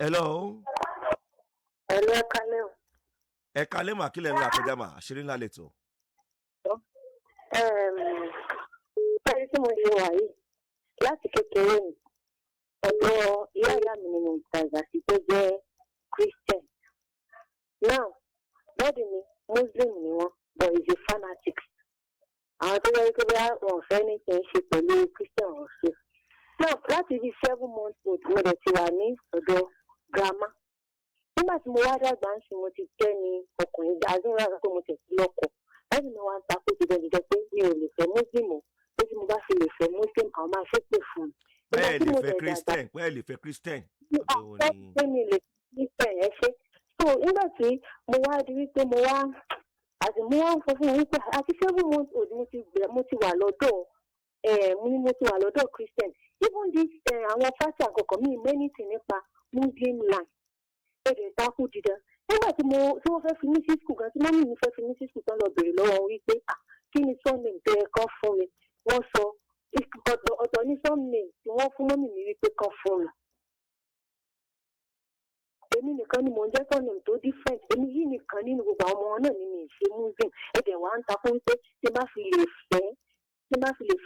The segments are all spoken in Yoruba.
hello. Hello, Kaleo. Ẹ kalẹ́ mà kílẹ̀ ńlá kọjá mà àṣírí ńlá lẹ́tọ̀. Báyìí tí mo ṣe wà yìí láti kékeré mi ọ̀dọ̀ ìyá mi ni mo dàgbà sí tó jẹ́ Christian. Now bọ́ọ̀dì mi Muslim ni wọ́n but is a fanatic. Àwọn tó yẹ kí wọ́n fẹ́ ní kí n ṣe pẹ̀lú Christian ọ̀ṣun. Now láti bí 7 months old mo dẹ̀ ti wà ní ọ̀dọ̀ grandma. Nígbà tí mo wá dàgbà ń sìn mo ti tẹ́ ni ọkùnrin àdúrà pé mo tẹ̀ sí lọ́kọ̀. Láti mi wá ń takò dídẹ́dídẹ́ pé mi ò lè fẹ́ Muslim o. Pé tí mo bá fi lè fẹ́ Muslim àwọn máa ṣépè fún mi. Bẹ́ẹ̀ lè fẹ́ Christian, bẹ́ẹ̀ lè fẹ́ Christian. Pé mi lè Christian ẹ ṣe. So nígbà tí mo wá di wípé mo wá ń sọ fún mi wípé àti 7 months old mo ti wà lọ́dọ̀ mo ti wà lọ́dọ̀ Christian. Even this àwọn fásitì àkọ́kọ́ mi mẹ́nìtì nípa Muslim land. Èdè ìtakú dídán. Nígbà tí wọ́n fẹ́ fi mí sí skul gan tí mọ́mí mi fẹ́ fi mí sí skul tán lọ bèrè lọ́wọ́ wípé kí ni surname tó yẹ kán fún mi. Wọ́n sọ ọ̀tọ̀ ní surname tí wọ́n fún mọ́mí mi wípé kán fún mi. Èmi nìkan ni mò ń jẹ́ surname tó different. Èmi yìí nìkan nínú gbogbo àwọn ọmọ náà ni mi ṣe Muslim. Ẹ̀dẹ̀ wá ń takú wípé tí bá fi lè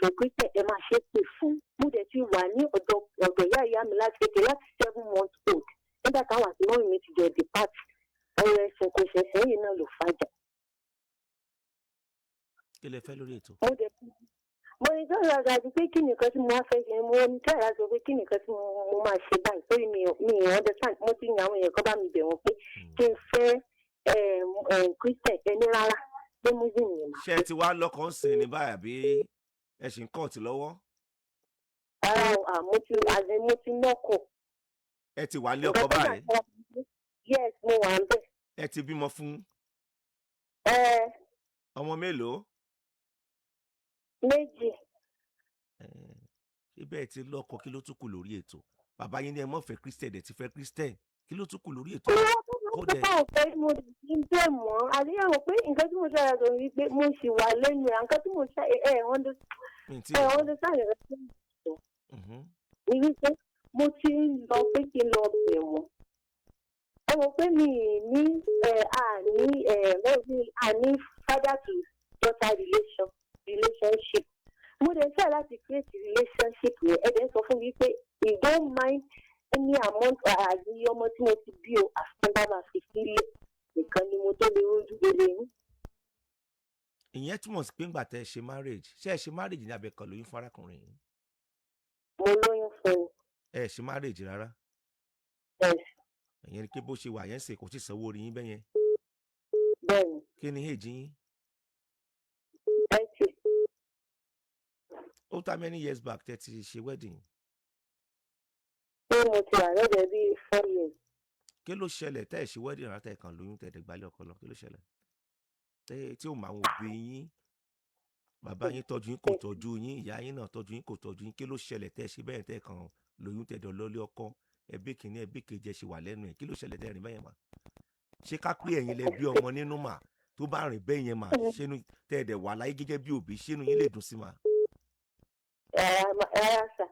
fẹ́ Christian ẹ máa ṣépè fún. Mo dẹ̀ ti wà ní ọ̀dọ̀ ìyá mi láti 7 months old. Nígbà táwọn àti mọ́mí mi ti jọ depart ọ̀rọ̀ ẹ̀sìn kò ṣẹ̀ṣẹ̀ yìí náà ló fàjà. Kí lẹ fẹ́ lórí ètò? Mo ní sọ̀rọ̀ àgbàdo pé kí nìkan tí mo wá fẹ́ ṣe mo ní kí àyà sọ pé kí nìkan tí mo máa ṣe báyìí torí mi understand mo ti yan àwọn èèyàn kan bá mi bẹ̀ wọ́n pé kí n fẹ́ Christian ẹni rárá pé Muslim yẹn máa. Ṣé ẹ ti wá lọ́kọ̀ ń sìn ní báyà bí ẹ ṣì ń kọ́ọ̀tì lọ́wọ́? Mo ti lọ́kọ̀. Ẹ ti wà lé ọkọ báyìí? Yes, mo wà ń bẹ̀. Ẹ ti bímọ fún? Ọmọ mélòó? 2. Ṣé bẹ́ẹ̀ ti lọ́kọ kí ló tún kù lórí ètò? Bàbá yín ní ẹ mọ̀ fẹ́ Christian ẹ̀ ti fẹ́ Christian kí ló tún kù lórí ètò? Mo fẹ́ mo ti ń bẹ̀ mọ́ àríyànwó pé nǹkan tí mo ṣe àyàtọ̀ rí pé mo sì wà lẹ́nu ẹ̀ nǹkan tí mo ṣe understand rẹ̀ sí ìṣòro. Ní wípé mo ti ń lọ pé kí n lọ bẹ̀ wọ́n. Ẹ mọ̀ pé mi ní àní father to daughter relationship. Mo dẹ̀ fẹ́ láti create relationship yẹn. Ẹ dẹ̀ sọ fún mi pé you don't mind any amount àyè ọmọ tí mo ti bí o àfẹ́ńbá máa fi sílé nìkan ni mo tó lè rojú délé yín. Ìyẹn túmọ̀ sí pé ńgbà tẹ́ ẹ ṣe marriage ṣé ẹ ṣe marriage ní abẹ́kọ̀ lóyún fún arákùnrin yìí? Mo lóyún fún un. Ẹ ṣe marriage rárá? Yes. Ìyẹn ni pé bó ṣe wà yẹn ṣe kò tí ì sanwó orí yín bẹ́yẹn. Bẹ́ẹ̀ni. Kí ni age yín? 30. How many years back tẹ́ ti ṣe wedding? Ṣé mo ti wà lọ́dọ̀ bí 4 years? Kí ló ṣẹlẹ̀ tẹ́ ẹ ṣe wedding rárá tẹ́ ẹ kàn lóyún tẹ́ ẹ dẹ̀gbálẹ̀ ọkọ lọ? Kí ló ṣẹlẹ̀? Tí ò mọ àwọn òbí yín, bàbá yín tọ́jú yín kò tọ́jú yín, ìyá yín náà tọ́jú yín kò tọ́jú yín, kí ló ṣẹlẹ̀ tẹ́ ẹ ṣe bẹ́ẹ̀ tẹ́ ẹ kàn lóyún tẹ́ ẹ dọ̀ lọ́lé ọkọ ẹbí kìíní ẹbí kejì ẹ ṣe wà lẹ́nu ẹ̀, kí ló ṣẹlẹ̀ tẹ́ ẹ rìn bẹ́yẹn mà? Ṣé ká pé ẹ̀yin lẹ bí ọmọ nínú mà tó bá rìn bẹ́yẹn mà ṣénu tẹ́ ẹ dẹ̀ wà láyé gẹ́gẹ́ bí òbí ṣénu yín lè dùn sí mà? Ẹ̀rọ sà,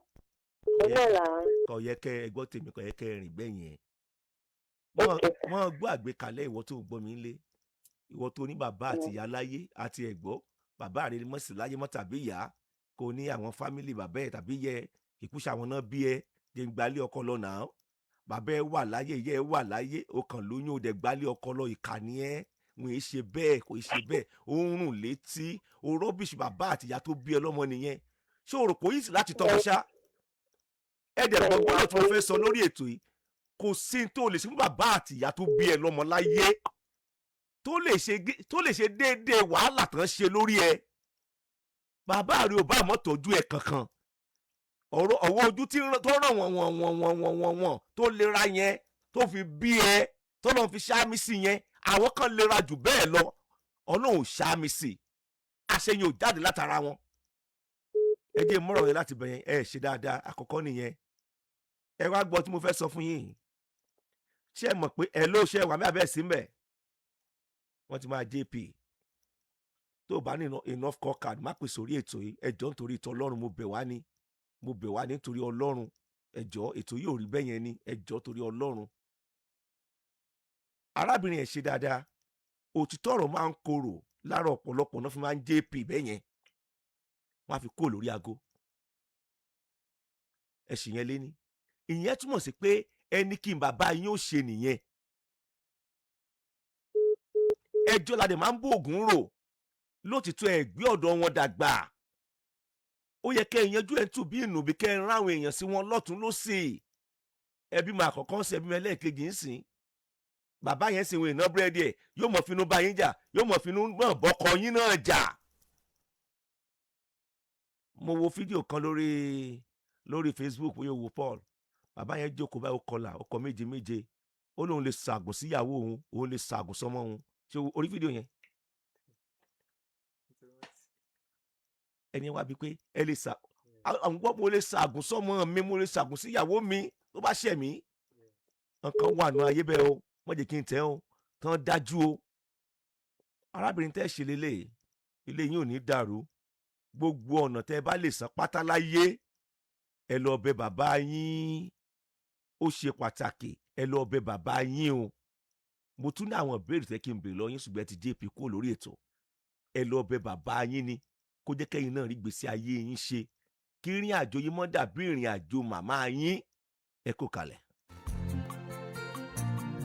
iná làwọn. Kò yẹ kẹ́ ẹ gbọ́ tèmi kò yẹ kẹ́ ẹ rìn bẹ́yẹn. Wọ́n gbọ́ àgbékalẹ̀ ìwọ tó gbọ́ mi lé, ìwọ tó ní bàbá àti ìyá láyé àti ẹ̀gbọ́, bàbá rẹ mọ̀ sí láyé mọ́ tàbí ìyá kò ní àwọn fámìlì bàbá ẹ̀ tàbí yẹ ìkúṣà wọn náà bí ẹ jẹ́ ń gbalé ọkọ lọ náà. Bàbá ẹ wà láyé ìyá ẹ wà láyé o kàn lóyún o dẹ̀ gbalé ọkọ lọ ìkànnì ẹ wọn ì ṣe bẹ́ẹ̀ kò ì ṣe bẹ́ẹ̀ ó ń rùn létí o rọ́bìṣì bàbá àti ìyá tó bí ẹ lọ́mọ nìyẹn. Ṣé o rò pé yìí sì láti tọmọ ṣá? Ẹ dẹ̀ mọ̀ gbọ́dọ̀ tí mo fẹ́ sọ lórí ètò yìí kò sí tó lè ṣe fún bàbá àti ìyá tó bí ẹ lọ́mọ láyé tó lè ṣe déédéé wàhálà tán ṣe lórí ẹ. Bàbá rẹ ò bá mọ́ tọ́jú ẹ kankan ọwọ́ ojú tí tó ràn wọ́n tó lera yẹn tó fi bí ẹ tó lọ́n fi ṣáàmì sí yẹn àwọn kan lera jù bẹ́ẹ̀ lọ Ọlọ́run ò ṣáàmì sí àṣeyìn ò jáde látara wọn. Ẹ jẹ́ mọ́rọ̀ yẹn láti bẹ̀yẹn ẹ ṣe dáadáa àkọ́kọ́ nìyẹn. Ẹ wá gbọ́ tí mo fẹ́ sọ fún yín ṣé ẹ mọ̀ pé ẹ ló ṣe wà mí àbẹ́ sí mbẹ̀ wọ́n ti máa JP tó bá ní enough call card má pè sórí ètò yìí ẹjọ́ nítorí ìtọ́ Ọlọ́run mo bẹ̀ wá nítorí Ọlọ́run ẹjọ́ ètò yìí ò rí bẹ́yẹn ni ẹjọ́ torí Ọlọ́run arábìnrin ẹ̀ ṣe dáadáa, òtítọ́ ọ̀rọ̀ máa ń korò lára ọ̀pọ̀lọpọ̀ náà fi máa ń jp bẹ́ẹ̀ yẹn wọ́n á fi kó lórí aago ẹ̀sìn yẹn lé ní ìyẹn túmọ̀ sí pé ẹni kí n bàbá yín ó ṣe nìyẹn ẹjọ́ la dẹ̀ máa ń bó ògùn rò lótìtọ́ ẹ̀ gbé ọ̀dọ̀ wọn dàgbà ó yẹ kẹ́ ẹ yanjú ẹ̀ tù bí ìnùbí kẹ́ ẹ ráwọn èèyàn sí wọn lọ́tún lósì ẹbí máa kọ̀ọ̀kan sí ẹbí mẹ́lẹ́ẹ̀kejì ń sìn bàbá yẹn sì ń wo iná búrẹ́dì ẹ̀ yóò mọ̀ finú bá yín jà yóò mọ̀ finú náà bọ́kọ yín náà jà. mo wo fídíò kan lórí Facebook bóyá wo Paul bàbá yẹn jókòó báyìí ó kọlà ó kọ méje méje ó lóun lè ṣàgùn síyàwó òun lè ṣàgùn sọmọ òun ṣé orí fídíò yẹn ẹni wá bí pé ẹ lè ṣà àwọn gbọ́ mo lè ṣàgùn sọmọ mi mo lè ṣàgùn síyàwó mi tó bá ṣẹ̀ mí nǹkan wà nù ayé bẹ́ẹ̀ o wọ́n jẹ́ kí n tẹ́ o tán dájú o arábìnrin tẹ́ ṣe lélẹ̀ ilé yín ò ní dàrú gbogbo ọ̀nà tẹ́ bá lè san pátá láyé ẹ lọ bẹ̀ bàbá yín ó ṣe pàtàkì ẹ lọ bẹ̀ bàbá yín o mo tún ní àwọn ìbéèrè tẹ́ kí n béèrè lọ yín ṣùgbọ́n ẹ ti jp kúrò lórí ètò ẹ lọ bẹ̀ bàbá yín ni kó jẹ́ kẹ́yìn náà rí gbèsè ayé yín ṣe kí ìrìn àjò yín mọ́ dàbí ìrìn àjò màmá yín ẹ kò kalẹ̀.